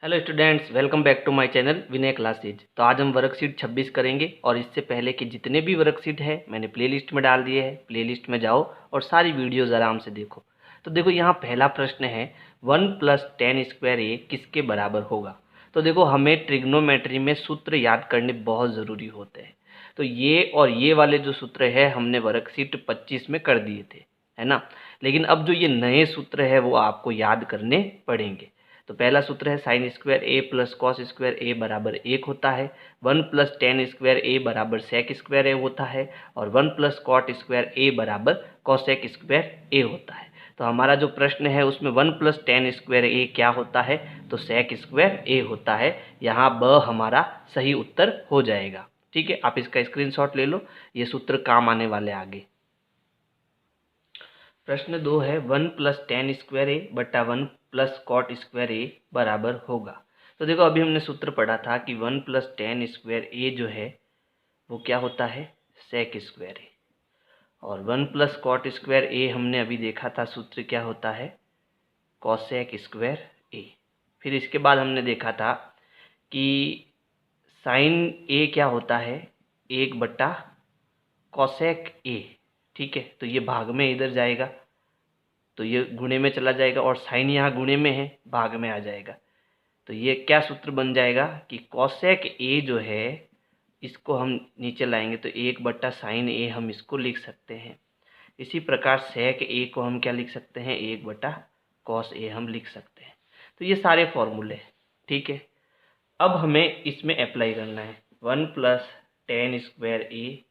Hello students, welcome back to my channel Vinay classes. तो आज हम वर्कशीट 26 करेंगे और इससे पहले कि जितने भी वर्कशीट है मैंने प्लेलिस्ट में डाल दिए हैं। प्लेलिस्ट में जाओ और सारी वीडियोज़ आराम से देखो। तो देखो यहाँ पहला प्रश्न है 1 + tan स्क्वायर ए किसके बराबर होगा। तो देखो हमें ट्रिग्नोमेट्री में सूत्र याद करने बहुत ज़रूरी होते हैं। तो ये और ये वाले जो सूत्र है हमने वर्कशीट 25 में कर दिए थे, है ना। लेकिन अब जो ये नए सूत्र है वो आपको याद करने पड़ेंगे। तो पहला सूत्र है साइन स्क्वायर ए प्लस कॉस स्क्वायर ए बराबर 1 होता है। 1 + tan स्क्वायर ए बराबर सेक स्क्वायर ए होता है। और 1 + कॉट स्क्वायर ए बराबर कॉसेक स्क्वायर ए होता है। तो हमारा जो प्रश्न है उसमें 1 + tan स्क्वायर ए क्या होता है, तो सेक स्क्वायर ए होता है। यहाँ ब हमारा सही उत्तर हो जाएगा। ठीक है, आप इसका स्क्रीनशॉट ले लो, ये सूत्र काम आने वाले आगे। प्रश्न 2 है 1 + tan स्क्वायर ए बटा 1 + कॉट स्क्वायर ए बराबर होगा। तो देखो अभी हमने सूत्र पढ़ा था कि 1 + tan स्क्वायर ए जो है वो क्या होता है, सेक स्क्वायर ए। और 1 + कॉट स्क्वायर ए हमने अभी देखा था सूत्र क्या होता है, कॉसेक स्क्वायर ए। फिर इसके बाद हमने देखा था कि साइन ए क्या होता है, 1 / कॉसेक ए। ठीक है, तो ये भाग में इधर जाएगा तो ये गुणे में चला जाएगा और साइन यहाँ गुणे में है, भाग में आ जाएगा। तो ये क्या सूत्र बन जाएगा कि कॉसेक ए जो है इसको हम नीचे लाएंगे तो 1 / साइन ए हम इसको लिख सकते हैं। इसी प्रकार सेक ए को हम क्या लिख सकते हैं, 1 / कॉस ए हम लिख सकते हैं। तो ये सारे फॉर्मूले हैं। ठीक है, अब हमें इसमें अप्लाई करना है 1 + tan स्क्वायर ए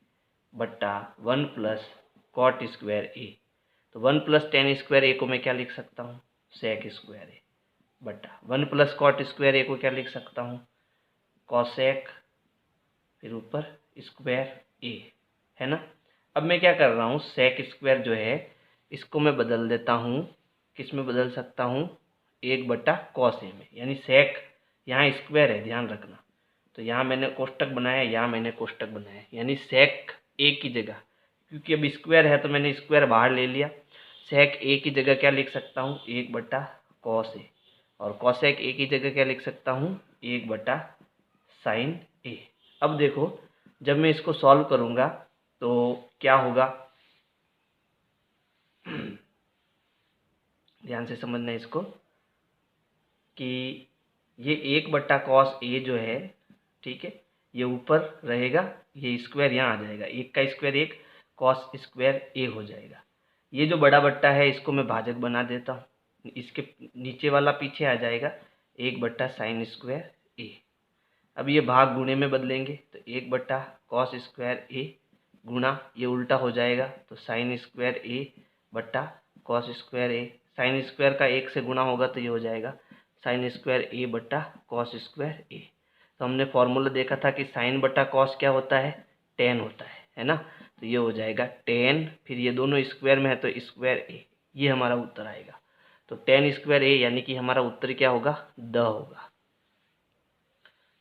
बटा 1 + कॉट स्क्वायर ए। तो 1 + tan स्क्वायर ए को मैं क्या लिख सकता हूँ, सेक स्क्वायर ए बटा 1 + कॉट स्क्वायर ए को क्या लिख सकता हूँ, कॉसेक, फिर ऊपर स्क्वायर ए, है ना। अब मैं क्या कर रहा हूँ, सेक स्क्वायर जो है इसको मैं बदल देता हूँ, किस में बदल सकता हूँ, 1 / कॉस ए में। यानी सेक यहाँ स्क्वायर है, ध्यान रखना। तो यहाँ मैंने कोष्टक बनाया, यहाँ मैंने कोष्टक बनाया, यानी सेक ए की जगह, क्योंकि अब स्क्वायर है तो मैंने स्क्वायर बाहर ले लिया। सेक ए की जगह क्या लिख सकता हूँ, 1 / कॉस ए। और कॉसेक ए की जगह क्या लिख सकता हूँ, 1 / साइन ए। अब देखो जब मैं इसको सॉल्व करूँगा तो क्या होगा, ध्यान से समझना इसको, कि ये 1 / कॉस ए जो है, ठीक है, ये ऊपर रहेगा, ये स्क्वायर यहाँ आ जाएगा, 1 का स्क्वायर 1, कॉस स्क्वायर ए हो जाएगा। ये जो बड़ा बट्टा है इसको मैं भाजक बना देता हूँ, इसके नीचे वाला पीछे आ जाएगा, 1 / साइन स्क्वायर ए। अब ये भाग गुणे में बदलेंगे तो 1 / कॉस स्क्वायर ए गुणा ये उल्टा हो जाएगा तो साइन स्क्वायर ए बट्टा कॉस स्क्वायर ए। साइन स्क्वायर का 1 से गुणा होगा तो ये हो जाएगा साइन स्क्वायर ए बट्टा कॉस स्क्वायर ए। तो हमने फॉर्मूला देखा था कि साइन बट्टा कॉस क्या होता है, टेन होता है ना। तो ये हो जाएगा टेन, फिर ये दोनों स्क्वायर में है तो स्क्वायर ए, ये हमारा उत्तर आएगा। तो टेन स्क्वायर ए यानी कि हमारा उत्तर क्या होगा, द होगा।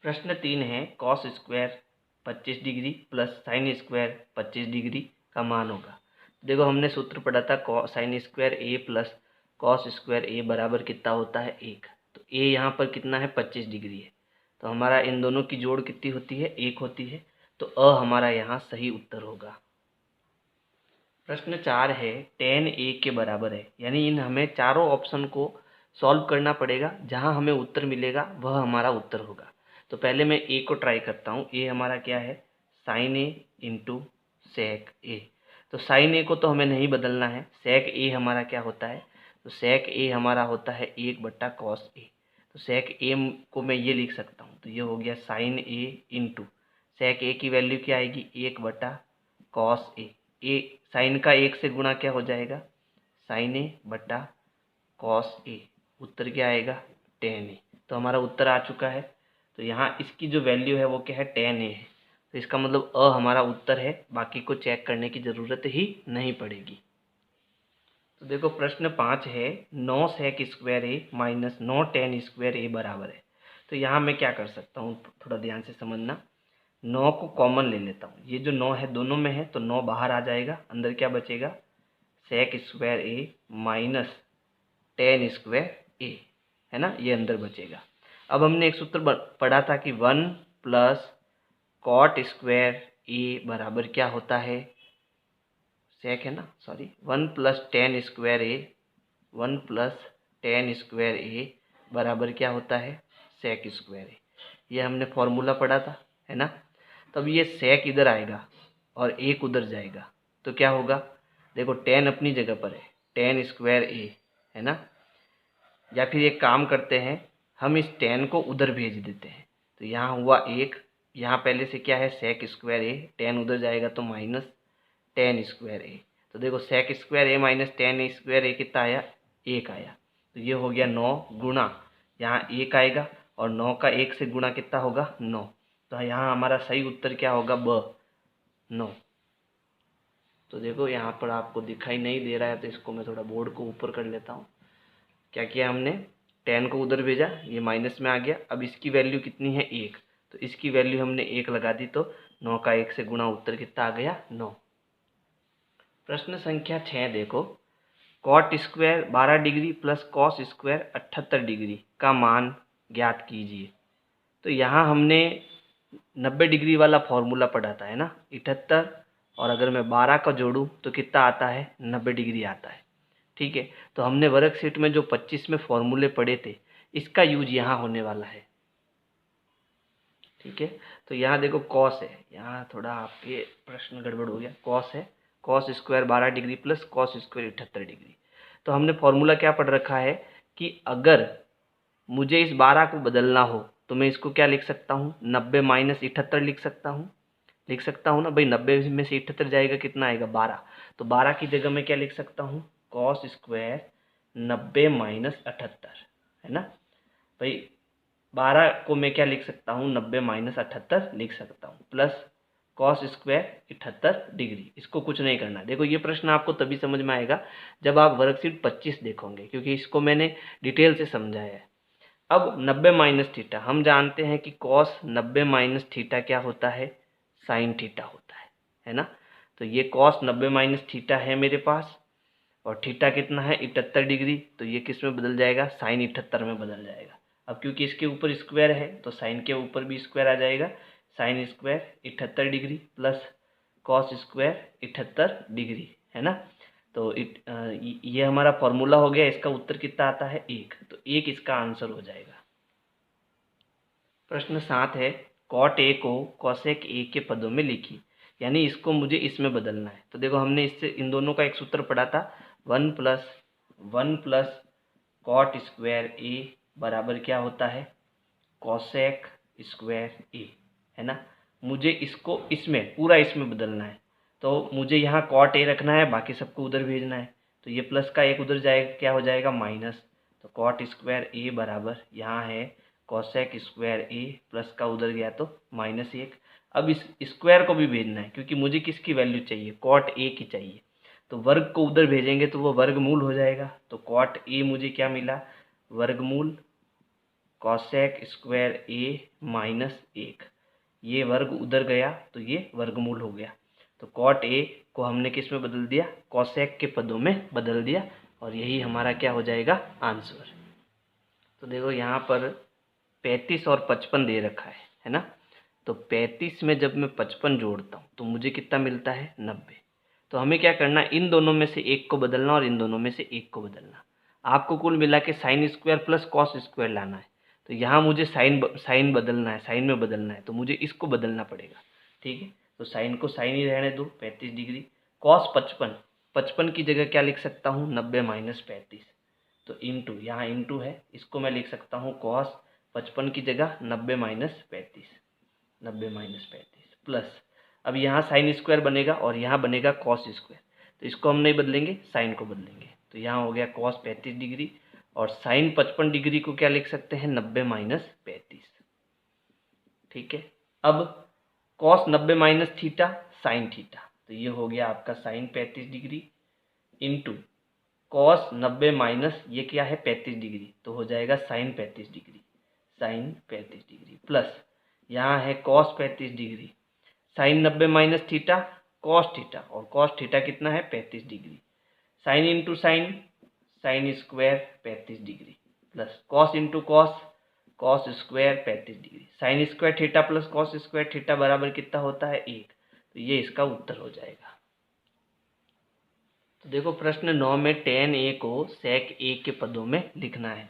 प्रश्न 3 है cos square 25 degree plus sine square 25 degree का मान होगा। देखो हमने सूत्र पढ़ा था साइन स्क्वायर ए प्लस कॉस स्क्वायर ए बराबर कितना होता है, 1। तो ए यहाँ पर कितना है, 25 डिग्री है। तो हमारा इन दोनों की जोड़ कितनी होती है, 1 होती है। तो अ हमारा यहाँ सही उत्तर होगा। प्रश्न 4 है tan ए के बराबर है, यानी इन हमें चारों ऑप्शन को सॉल्व करना पड़ेगा, जहाँ हमें उत्तर मिलेगा वह हमारा उत्तर होगा। तो पहले मैं ए को ट्राई करता हूँ। ए हमारा क्या है, साइन ए इंटू सेक ए। तो साइन ए को तो हमें नहीं बदलना है, सेक ए हमारा क्या होता है, तो सेक ए हमारा होता है 1 / कॉस ए। तो सेक ए को मैं ये लिख सकता हूँ, तो ये हो गया साइन ए इंटू सेक ए की वैल्यू क्या आएगी, 1 / कॉस ए। ए साइन का 1 से गुणा क्या हो जाएगा, साइन ए बट्टा कॉस ए। उत्तर क्या आएगा, टेन ए। तो हमारा उत्तर आ चुका है। तो यहाँ इसकी जो वैल्यू है वो क्या है, टेन ए है। तो इसका मतलब अ हमारा उत्तर है, बाकी को चेक करने की ज़रूरत ही नहीं पड़ेगी। तो देखो प्रश्न 5 है 9 सेक स्क्वायर ए माइनस 9 tan स्क्वायर ए बराबर है। तो यहाँ मैं क्या कर सकता हूँ, थोड़ा ध्यान से समझना। 9 को कॉमन ले लेता हूँ, ये जो 9 है दोनों में है तो 9 बाहर आ जाएगा, अंदर क्या बचेगा, सेक स्क्वायर ए माइनस tan स्क्वायर ए, है ना, ये अंदर बचेगा। अब हमने एक सूत्र पढ़ा था कि 1 प्लस कॉट स्क्वायर ए बराबर क्या होता है, सेक है ना, सॉरी, 1 प्लस टेन स्क्वायर ए, 1 प्लस टेन स्क्वायर ए बराबर क्या होता है, सेक स्क्वायर ए। ये हमने फॉर्मूला पढ़ा था, है ना। तब ये सेक इधर आएगा और एक उधर जाएगा तो क्या होगा, देखो टेन अपनी जगह पर है, टेन स्क्वायर ए, है ना। या फिर एक काम करते हैं, हम इस टेन को उधर भेज देते हैं, तो यहाँ हुआ एक, यहाँ पहले से क्या है सेक स्क्वायर ए, टेन उधर जाएगा तो माइनस टेन स्क्वायर ए। तो देखो सेक स्क्वायर ए माइनस टेन स्क्वायर ए कितना आया, एक आया। तो ये हो गया 9 गुणा, यहाँ एक आएगा और 9 का एक से गुणा कितना होगा 9। तो यहाँ हमारा सही उत्तर क्या होगा, ब 9। तो देखो यहाँ पर आपको दिखाई नहीं दे रहा है तो इसको मैं थोड़ा बोर्ड को ऊपर कर लेता हूँ। क्या किया हमने, टेन को उधर भेजा, ये माइनस में आ गया। अब इसकी वैल्यू कितनी है, एक, तो इसकी वैल्यू हमने एक लगा दी तो 9 का एक से गुणा, उत्तर कितना आ गया 9। प्रश्न संख्या 6 देखो, cot square 12 degree plus cos square 78 degree का मान ज्ञात कीजिए। तो यहाँ हमने 90 डिग्री वाला फॉर्मूला पढ़ा था, है ना, 78, और अगर मैं 12 का जोड़ूँ तो कितना आता है, 90 डिग्री आता है। ठीक है, तो हमने वर्कशीट में जो 25 में फॉर्मूले पढ़े थे इसका यूज यहाँ होने वाला है। ठीक है, तो यहाँ देखो कॉस है, यहाँ थोड़ा आपके प्रश्न गड़बड़ हो गया, कॉस है, cos square 12 degree plus cos square 78 degree. तो हमने फॉर्मूला क्या पढ़ रखा है कि अगर मुझे इस 12 को बदलना हो तो मैं इसको क्या लिख सकता हूँ, 90 माइनस 78 लिख सकता हूँ ना भाई। 90 में से 78 जाएगा कितना आएगा, 12। तो 12 की जगह मैं क्या लिख सकता हूँ, कॉस स्क्वायर 90 माइनस 78, है ना भाई। 12 को मैं क्या लिख सकता हूँ, 90 माइनस 78 लिख सकता हूँ, प्लस कॉस स्क्वायर 78 डिग्री। इसको कुछ नहीं करना। देखो ये प्रश्न आपको तभी समझ में आएगा जब आप वर्कशीट 25 देखोगे, क्योंकि इसको मैंने डिटेल से समझाया है। अब 90 माइनस थीटा, हम जानते हैं कि कॉस 90 माइनस थीटा क्या होता है, साइन थीटा होता है ना। तो ये कॉस 90 माइनस थीटा है मेरे पास, और थीटा कितना है 78 डिग्री, तो ये किस में बदल जाएगा, साइन 78 में बदल जाएगा। अब क्योंकि इसके ऊपर स्क्वायर है तो साइन के ऊपर भी स्क्वायर आ जाएगा, sine square 78 degree plus cos square 78 degree, है ना। तो ये हमारा फॉर्मूला हो गया। इसका उत्तर कितना आता है, एक, तो एक इसका आंसर हो जाएगा। प्रश्न 7 है, कॉट ए को कॉसेक ए के पदों में लिखी, यानी इसको मुझे इसमें बदलना है। तो देखो हमने इससे इन दोनों का एक सूत्र पढ़ा था, 1 प्लस कॉट स्क्वायर ए बराबर क्या होता है, कॉसेक स्क्वायर ए, है ना। मुझे इसको इसमें पूरा इसमें बदलना है, तो मुझे यहाँ कॉट ए रखना है, बाकी सबको उधर भेजना है। तो ये प्लस का एक उधर जाएगा, क्या हो जाएगा माइनस। तो कॉट स्क्वायर ए बराबर यहाँ है कॉसेक स्क्वायर ए, प्लस का उधर गया तो माइनस एक। अब इस स्क्वायर को भी भेजना है क्योंकि मुझे किसकी वैल्यू चाहिए, कॉट ए की चाहिए। तो वर्ग को उधर भेजेंगे तो वो वर्गमूल हो जाएगा। तो कॉट ए मुझे क्या मिला, वर्गमूल कॉसेक स्क्वायर ए माइनस एक। ये वर्ग उधर गया तो ये वर्गमूल हो गया। तो कॉट ए को हमने किस में बदल दिया, कॉसेक के पदों में बदल दिया, और यही हमारा क्या हो जाएगा, आंसर। तो देखो यहाँ पर 35 और 55 दे रखा है ना। तो 35 में जब मैं 55 जोड़ता हूँ तो मुझे कितना मिलता है, 90। तो हमें क्या करना, इन दोनों में से एक को बदलना और इन दोनों में से एक को बदलना। आपको कुल मिला के sine square plus cos square लाना है। तो यहाँ मुझे साइन बदलना है, साइन में बदलना है, तो मुझे इसको बदलना पड़ेगा। ठीक है, तो साइन को साइन ही रहने दो, 35 डिग्री। कॉस 55 की जगह क्या लिख सकता हूँ, 90 माइनस 35। तो इंटू, यहाँ इंटू है, इसको मैं लिख सकता हूँ कॉस 55 की जगह 90 माइनस 35, 90 माइनस 35 प्लस, अब यहाँ साइन स्क्वायर बनेगा और यहाँ बनेगा कॉस स्क्वायर। तो इसको हम नहीं बदलेंगे, साइन को बदलेंगे। तो यहाँ हो गया कॉस 35 डिग्री, और साइन 55 डिग्री को क्या लिख सकते हैं, 90 माइनस 35। ठीक है, अब cos 90 minus theta sine theta, तो ये हो गया आपका sine 35 degree into cos 90 minus ये क्या है 35 डिग्री, तो हो जाएगा sine 35 degree, sine 35 degree plus यहाँ है cos 35 degree, sine 90 minus theta cos theta, और कॉस थीटा कितना है 35 degree, sine into sine, sine square 35 degree plus cos into cos, cos square 35 degree. Sine square theta plus cos square theta बराबर कितना होता है 1। तो ये इसका उत्तर हो जाएगा। तो देखो प्रश्न 9 में tan a को sec a के पदों में लिखना है।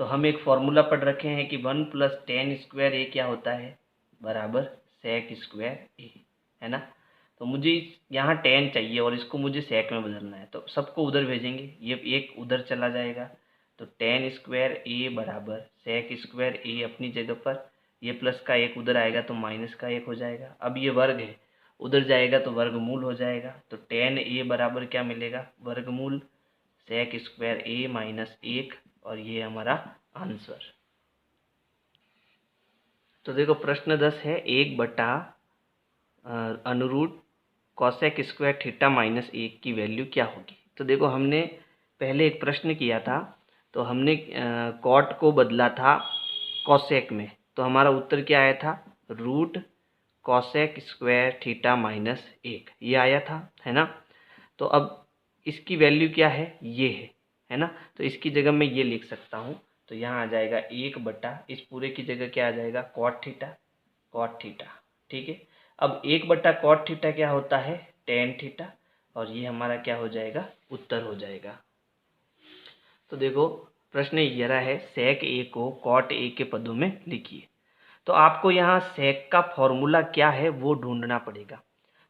तो हम एक फॉर्मूला पढ़ रखे हैं कि 1 प्लस tan स्क्वायर a क्या होता है बराबर sec स्क्वायर a, है ना। तो मुझे यहाँ tan चाहिए और इसको मुझे sec में बदलना है, तो सबको उधर भेजेंगे, ये एक उधर चला जाएगा। तो tan स्क्वायर a बराबर sec स्क्वायर a अपनी जगह पर, ये प्लस का एक उधर आएगा तो माइनस का एक हो जाएगा। अब ये वर्ग है, उधर जाएगा तो वर्गमूल हो जाएगा। तो tan a बराबर क्या मिलेगा वर्गमूल sec स्क्वायर a माइनस 1, और ये हमारा आंसर। तो देखो प्रश्न 10 है 1 बटा अनुरूट कॉसेक स्क्वायर थीटा माइनस 1 की वैल्यू क्या होगी। तो देखो हमने पहले एक प्रश्न किया था, तो हमने कॉट को बदला था कॉसेक में, तो हमारा उत्तर क्या आया था root cosec square theta minus 1, ये आया था, है ना। तो अब इसकी वैल्यू क्या है ये है ना। तो इसकी जगह मैं ये लिख सकता हूँ, तो यहाँ आ जाएगा 1 बटा, इस पूरे की जगह क्या आ जाएगा कॉट थीटा, ठीक है। अब 1 बटा कॉट थीटा क्या होता है टेन थीटा, और ये हमारा क्या हो जाएगा उत्तर हो जाएगा। तो देखो प्रश्न 11 है सेक ए को कॉट ए के पदों में लिखिए। तो आपको यहाँ सेक का फॉर्मूला क्या है वो ढूंढना पड़ेगा।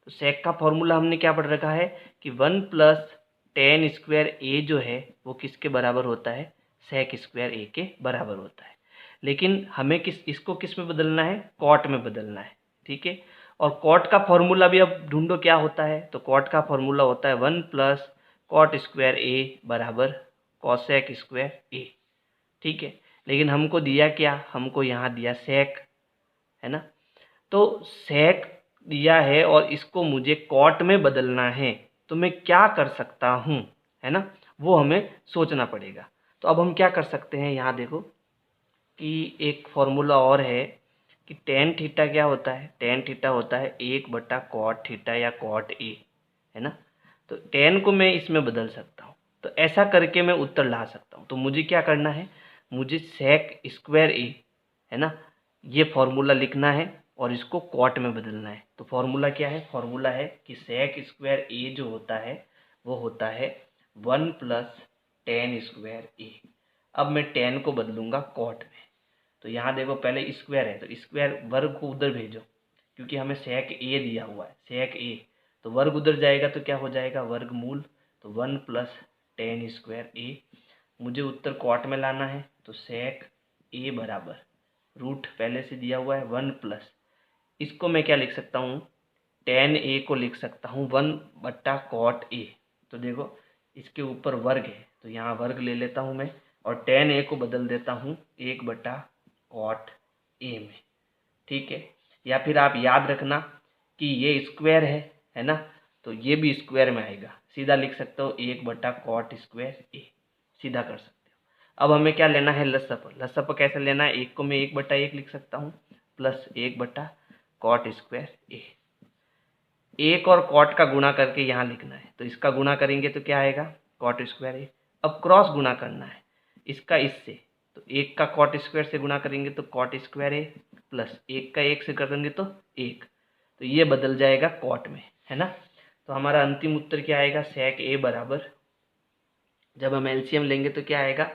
तो सेक का फॉर्मूला हमने क्या पढ़ रखा है कि 1 प्लस टेन स्क्वायर ए जो है वो किसके बराबर होता है सेक स्क्वायर ए के बराबर होता है। लेकिन हमें इसको किस में बदलना है कॉट में बदलना है, ठीक है। और कॉट का फॉर्मूला भी अब ढूंढो क्या होता है। तो कॉट का फॉर्मूला होता है 1 प्लस कॉट स्क्वायर ए बराबर कॉसेक स्क्वायर ए, ठीक है। लेकिन हमको दिया क्या, हमको यहाँ दिया सेक, है ना। तो सेक दिया है और इसको मुझे कॉट में बदलना है, तो मैं क्या कर सकता हूँ, है ना, वो हमें सोचना पड़ेगा। तो अब हम क्या कर सकते हैं, यहाँ देखो कि एक फॉर्मूला और है कि टेन थीटा क्या होता है, टेन थीटा होता है 1 बटा कॉट थीटा या कॉट ए, है ना। तो टेन को मैं इसमें बदल सकता हूँ, तो ऐसा करके मैं उत्तर ला सकता हूँ। तो मुझे क्या करना है, मुझे सेक स्क्वायर ए, है ना, ये फॉर्मूला लिखना है और इसको कॉट में बदलना है। तो फॉर्मूला क्या है, फॉर्मूला है कि सेक स्क्वायर ए जो होता है वो होता है 1 प्लस टेन स्क्वायर ए। अब मैं टेन को बदलूंगा कॉट में, तो यहाँ देखो पहले स्क्वायर है, तो स्क्वायर वर्ग को उधर भेजो, क्योंकि हमें सेक ए दिया हुआ है सेक ए, तो वर्ग उधर जाएगा तो क्या हो जाएगा वर्गमूल। तो 1 प्लस टेन स्क्वायर ए, मुझे उत्तर कॉट में लाना है। तो सेक ए बराबर रूट पहले से दिया हुआ है 1 प्लस, इसको मैं क्या लिख सकता हूँ टेन ए को लिख सकता हूँ 1 बट्टा कॉट ए। तो देखो इसके ऊपर वर्ग है, तो यहाँ वर्ग ले लेता हूँ मैं, और टेन ए को बदल देता हूँ 1 बटा कॉट ए में, ठीक है। या फिर आप याद रखना कि ये स्क्वायर है ना, तो ये भी स्क्वायर में आएगा, सीधा लिख सकते हो 1 बटा कॉट स्क्वायर ए, सीधा कर सकते हो। अब हमें क्या लेना है लसअप, लसअप कैसे लेना है, एक को मैं 1 बटा 1 लिख सकता हूँ प्लस 1 बटा कॉट स्क्वायर ए, एक और कॉट का गुणा करके यहाँ लिखना है, तो इसका गुणा करेंगे तो क्या आएगा कॉट स्क्वायर ए। अब क्रॉस गुणा करना है इसका इससे, तो एक का कॉट स्क्वायर से गुणा करेंगे तो कॉट स्क्वायर ए, प्लस एक का एक से करेंगे तो एक, तो ये बदल जाएगा कॉट में, है ना। तो हमारा अंतिम उत्तर क्या आएगा सेक ए बराबर, जब हम एलसीएम लेंगे तो क्या आएगा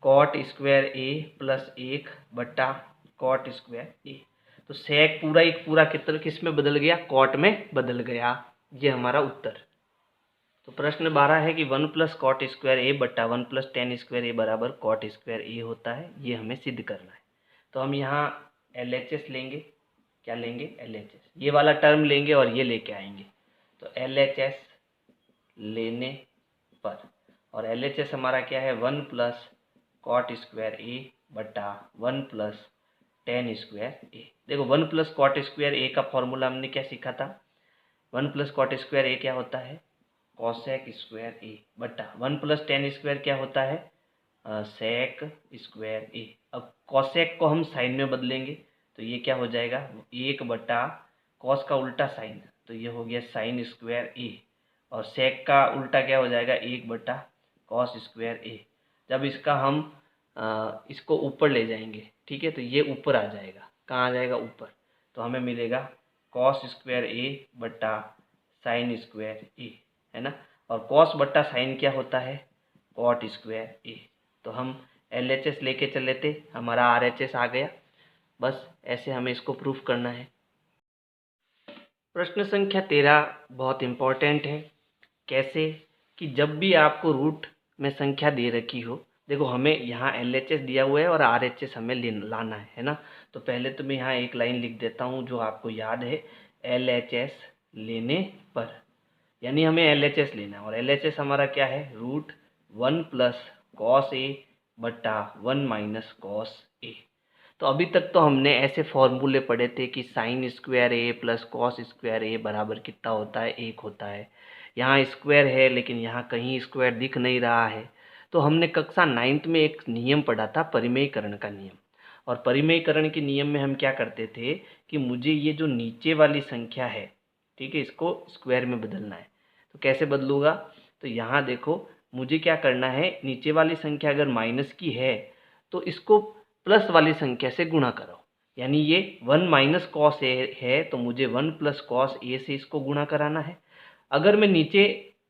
कॉट स्क्वायर ए प्लस 1 बटा कॉट स्क्वायर ए। तो सेक पूरा एक पूरा किस में बदल गया कॉट में बदल गया, ये हमारा उत्तर। तो प्रश्न 12 है कि 1 प्लस कॉट स्क्वायर ए बट्टा 1 प्लस टेन स्क्वायर ए बराबर कॉट स्क्वायर ए होता है, ये हमें सिद्ध करना है। तो हम यहाँ LHS लेंगे, क्या लेंगे LHS, ये वाला टर्म लेंगे और ये लेके आएंगे। तो LHS लेने पर, और LHS हमारा क्या है 1 प्लस कॉट स्क्वायर ए बट्टा 1 प्लस टेन स्क्वायर ए। देखो 1 प्लस कॉट स्क्वायर ए का फॉर्मूला हमने क्या सीखा था, 1 प्लस कॉट स्क्वायर ए क्या होता है कॉसेक स्क्वायर ए बट्टा 1 प्लस टेन स्क्वायर क्या होता है सेक स्क्वायर ए। अब कॉसेक को हम साइन में बदलेंगे, तो ये क्या हो जाएगा 1 बट्टा कॉस का उल्टा साइन, तो ये हो गया साइन स्क्वायर ए, और सेक का उल्टा क्या हो जाएगा 1 बट्टा कॉस स्क्वायर ए। जब इसका हम इसको ऊपर ले जाएंगे, ठीक है, तो ये ऊपर आ जाएगा। कहाँ आ जाएगा? ऊपर। तो हमें मिलेगा कॉस स्क्वायर ए बट्टा साइन स्क्वायर ए, है ना। और कॉस बट्टा साइन क्या होता है? कॉट स्क्वायर ए। तो हम LHS लेके चले थे, हमारा RHS आ गया। बस ऐसे हमें इसको प्रूफ करना है। प्रश्न संख्या 13 बहुत इम्पोर्टेंट है। कैसे? कि जब भी आपको रूट में संख्या दे रखी हो, देखो हमें यहाँ LHS दिया हुआ है और RHS हमें लाना है ना। तो पहले तो मैं यहाँ एक लाइन लिख देता हूँ जो आपको याद है, LHS लेने पर, यानी हमें LHS लेना है। और LHS हमारा क्या है? रूट 1 प्लस कॉस ए बट्टा 1 माइनस कॉस ए। तो अभी तक तो हमने ऐसे फॉर्मूले पढ़े थे कि साइन स्क्वायर ए प्लस कॉस स्क्वायर ए बराबर कितना होता है? 1 होता है। यहाँ स्क्वायर है लेकिन यहाँ कहीं स्क्वायर दिख नहीं रहा है। तो हमने कक्षा 9th में एक नियम पढ़ा था, परिमेयीकरण का नियम। और परिमेयीकरण के नियम में हम क्या करते थे कि मुझे ये जो नीचे वाली संख्या है, ठीक है, इसको स्क्वायर में बदलना है। तो कैसे बदलूँगा? तो यहाँ देखो, मुझे क्या करना है, नीचे वाली संख्या अगर माइनस की है तो इसको प्लस वाली संख्या से गुणा करो। यानी ये 1 माइनस कॉस ए है तो मुझे 1 प्लस कॉस ए से इसको गुणा कराना है। अगर मैं नीचे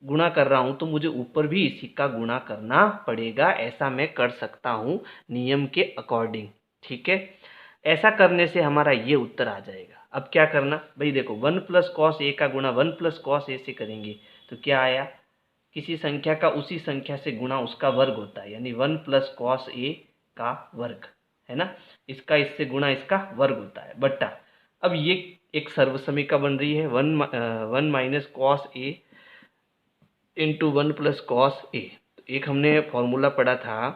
गुणा कर रहा हूँ तो मुझे ऊपर भी इसी का गुणा करना पड़ेगा। ऐसा मैं कर सकता हूँ नियम के अकॉर्डिंग, ठीक है। ऐसा करने से हमारा ये उत्तर आ जाएगा। अब क्या करना भाई, देखो 1 प्लस कॉस ए का गुणा 1 प्लस कॉस ए से करेंगे तो क्या आया? किसी संख्या का उसी संख्या से गुणा उसका वर्ग होता है, यानी 1 प्लस कॉस ए का वर्ग, है ना। इसका इससे गुणा इसका वर्ग होता है बट्टा। अब ये एक सर्वसमीका बन रही है 1 minus cos A into 1 plus cos A. तो एक हमने फॉर्मूला पढ़ा था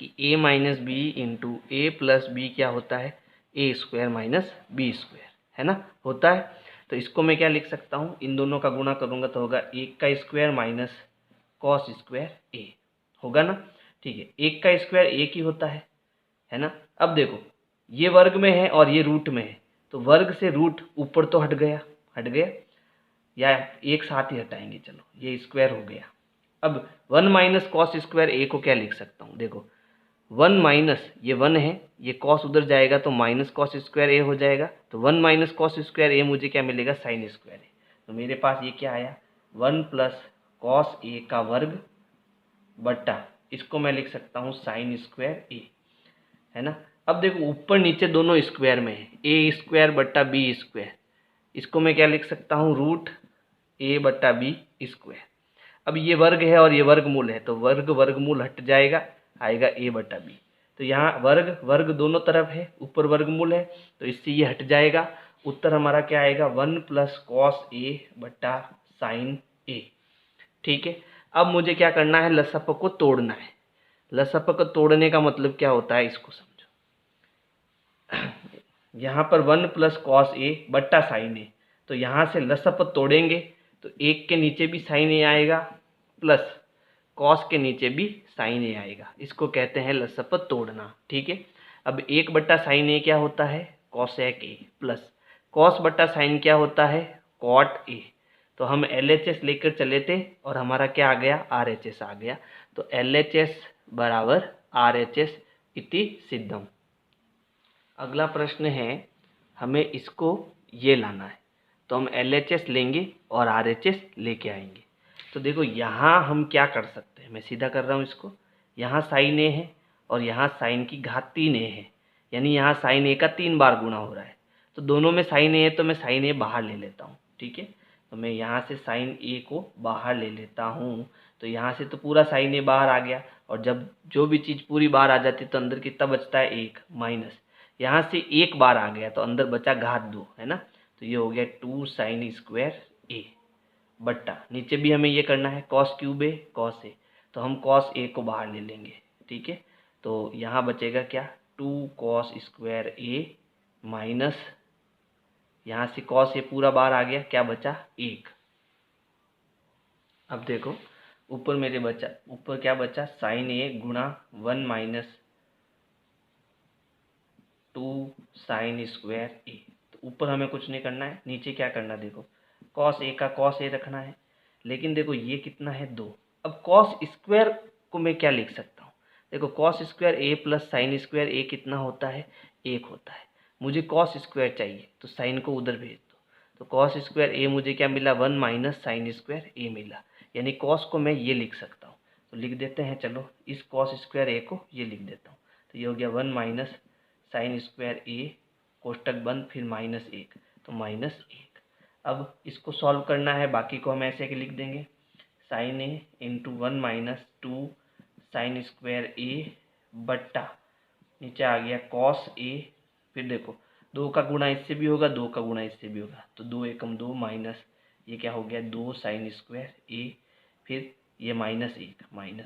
कि a minus B into A plus B क्या होता है? A square minus B square, है ना, होता है। तो इसको मैं क्या लिख सकता हूँ? इन दोनों का गुणा करूँगा तो होगा 1 का स्क्वायर माइनस कॉस स्क्वायर ए, होगा ना। ठीक है, 1 का स्क्वायर 1 ही होता है ना। अब देखो, ये वर्ग में है और ये रूट में है, तो वर्ग से रूट ऊपर तो हट गया, या एक साथ ही हटाएंगे, चलो ये स्क्वायर हो गया। अब 1 माइनस कॉस स्क्वायर ए को क्या लिख सकता हूँ? देखो 1 माइनस ये 1 है, ये कॉस उधर जाएगा तो माइनस कॉस स्क्वायर ए हो जाएगा। तो 1 माइनस कॉस स्क्वायर ए मुझे क्या मिलेगा? साइन स्क्वायर ए। तो मेरे पास ये क्या आया? 1 प्लस कॉस ए का वर्ग बट्टा, इसको मैं लिख सकता हूँ साइन स्क्वायर ए, है ना। अब देखो ऊपर नीचे दोनों स्क्वायर में है, ए स्क्वायर बट्टा बी स्क्वायर। इसको मैं क्या लिख सकता हूँ? रूट ए बट्टा बी स्क्वायर। अब ये वर्ग है और ये वर्गमूल है, तो वर्गमूल हट जाएगा, आएगा ए बट्टा बी। तो यहाँ वर्ग दोनों तरफ है, ऊपर वर्गमूल है तो इससे ये हट जाएगा। उत्तर हमारा क्या आएगा? 1 प्लस कॉस ए बट्टा साइन ए, ठीक है। अब मुझे क्या करना है? लसप को तोड़ना है। लसप को तोड़ने का मतलब क्या होता है, इसको समझो। यहाँ पर 1 प्लस कॉस ए बट्टा साइन ए, तो यहाँ से लसप तोड़ेंगे तो 1 के नीचे भी साइन ए आएगा प्लस कॉस के नीचे भी साइन ए आएगा। इसको कहते हैं लसप तोड़ना, ठीक है। अब 1 बट्टा साइन ए क्या होता है? कॉसेक ए प्लस कॉस बट्टा साइन क्या होता है? Cot A. तो हम LHS लेकर चले थे और हमारा क्या आ गया? RHS आ गया। तो LHS बराबर RHS इति सिद्धम। अगला प्रश्न है, हमें इसको ये लाना है, तो हम LHS लेंगे और RHS लेके आएंगे। तो देखो यहाँ हम क्या कर सकते हैं, मैं सीधा कर रहा हूँ इसको। यहाँ साइन ए है और यहाँ साइन की घात 3 ए है, यानी यहाँ साइन ए का 3 बार गुणा हो रहा है। तो दोनों में साइन ए है तो मैं साइन ए बाहर ले लेता हूँ, ठीक है। तो मैं यहाँ से साइन ए को बाहर ले लेता हूँ, तो यहाँ से तो पूरा साइन ए बाहर आ गया। और जब जो भी चीज़ पूरी बाहर आ जाती है तो अंदर कितना बचता है? 1 माइनस, यहाँ से 1 बार आ गया तो अंदर बचा घात 2, है ना। तो ये हो गया 2 साइन स्क्वायर ए बट्टा, नीचे भी हमें ये करना है cos cube A cos A, तो हम कॉस ए को बाहर ले लेंगे, ठीक है। तो यहाँ बचेगा क्या? 2 कॉस स्क्वायर ए माइनस, यहाँ से कॉस ए पूरा बाहर आ गया, क्या बचा? 1। अब देखो ऊपर मेरे बचा, ऊपर क्या बचा? साइन ए गुणा 1 माइनस 2 साइन स्क्वायर ए। तो ऊपर हमें कुछ नहीं करना है, नीचे क्या करना, देखो कॉस ए का कॉस ए रखना है। लेकिन देखो ये कितना है? 2। अब कॉस स्क्वायर को मैं क्या लिख सकता हूँ? देखो कॉस स्क्वायर ए प्लस साइन स्क्वायर ए कितना होता है, 1 होता है। मुझे कॉस स्क्वायर चाहिए तो साइन को उधर भेज दो, तो कॉस स्क्वायर ए मुझे क्या मिला, 1 माइनस साइन स्क्वायर ए मिला, यानी कॉस को मैं ये लिख सकता हूँ। तो लिख देते हैं, चलो इस कॉस स्क्वायर ए को ये लिख देता हूँ। तो ये हो गया 1 माइनस साइन स्क्वायर ए, कोष्टक बंद, फिर -1, तो -1। अब इसको सॉल्व करना है, बाकी को हम ऐसे के लिख देंगे, साइन ए इंटू 1 माइनस 2 साइन स्क्वायर ए बट्टा नीचे आ गया कॉस ए, फिर देखो 2 का गुणा इससे भी होगा, 2 का गुणा इससे भी होगा, तो 2 एकम 2 माइनस ये क्या हो गया 2 साइन स्क्वायर ए, फिर ये -1,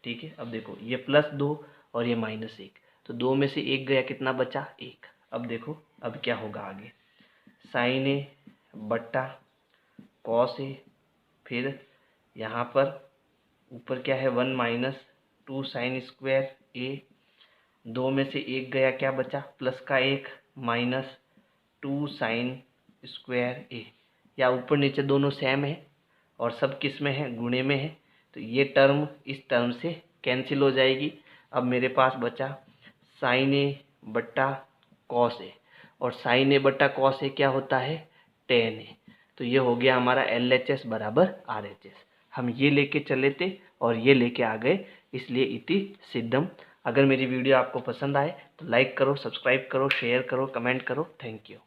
ठीक है। अब देखो ये +2 और ये -1, तो 2 में से 1 गया, कितना बचा 1। अब देखो अब क्या होगा आगे, साइन ए बट्टा कॉस ए, फिर यहाँ पर ऊपर क्या है 1 माइनस 2 साइन स्क्वायर ए, 2 में से 1 गया, क्या बचा प्लस का 1 माइनस 2 साइन स्क्वायर ए, या ऊपर नीचे दोनों सेम है और सब किस में है, गुणे में है, तो ये टर्म इस टर्म से कैंसिल हो जाएगी। अब मेरे पास बचा साइन ए बट्टा कॉस ए, और साइन ए बट्टा कॉस ए क्या होता है, टेन ए। तो ये हो गया हमारा LHS बराबर RHS। हम ये लेके चले थे और ये लेके आ गए, इसलिए इति सिद्धम। अगर मेरी वीडियो आपको पसंद आए तो लाइक करो, सब्सक्राइब करो, शेयर करो, कमेंट करो। Thank you.